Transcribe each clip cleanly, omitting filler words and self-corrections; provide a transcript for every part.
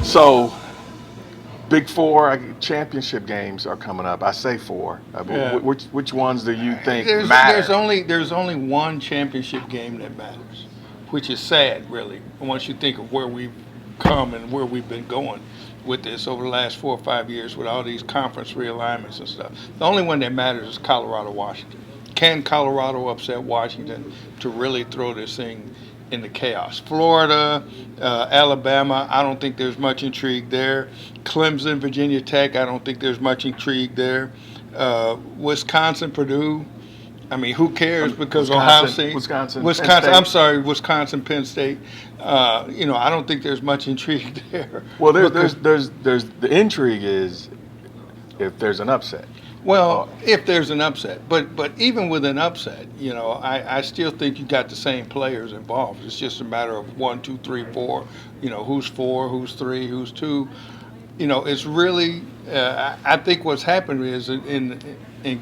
So, Big Four championship games are coming up. I say four. Yeah. Which ones do you think There's matter? there's only one championship game that matters, which is sad, really. Once you think of where we've come and where we've been going with this over the last 4 or 5 years, with all these conference realignments and stuff, the only one that matters is Colorado Washington. Can Colorado upset Washington to really throw this thing into chaos? Florida, Alabama, I don't think there's much intrigue there. Clemson, Virginia Tech, I don't think there's much intrigue there. Wisconsin, Purdue, I mean, who cares? Because Ohio State, Wisconsin, Penn Wisconsin. State. I'm sorry, Wisconsin, Penn State. I don't think there's much intrigue there. Well, there's the intrigue is if there's an upset. Well, if there's an upset, but even with an upset, I still think you got the same players involved. It's just a matter of 1, 2, 3, 4. Who's 4, who's 3, who's 2. It's really. I think what's happened is in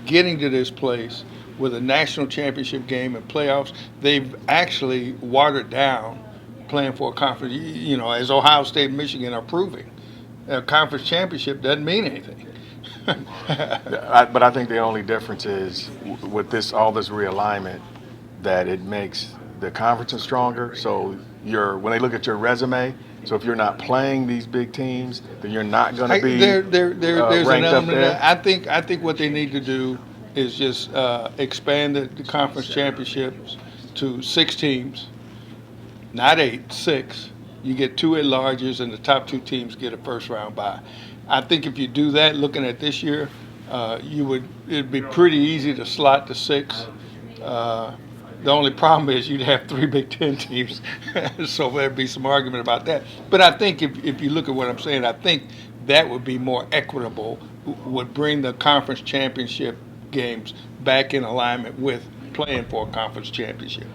getting to this place with a national championship game and playoffs, they've actually watered down playing for a conference. As Ohio State and Michigan are proving, a conference championship doesn't mean anything. But I think the only difference is with all this realignment that it makes the conferences stronger. So when they look at your resume, so if you're not playing these big teams, then you're not going to be there's ranked an up element there. of that. I think what they need to do is just expand the conference championships to 6 teams, not 8, 6. You get 2 at-larges, and the top 2 teams get a first-round bye. I think if you do that, looking at this year, it'd be pretty easy to slot the 6. The only problem is you'd have 3 Big Ten teams, so there'd be some argument about that. But I think if you look at what I'm saying, I think that would be more equitable, would bring the conference championship games back in alignment with playing for a conference championship.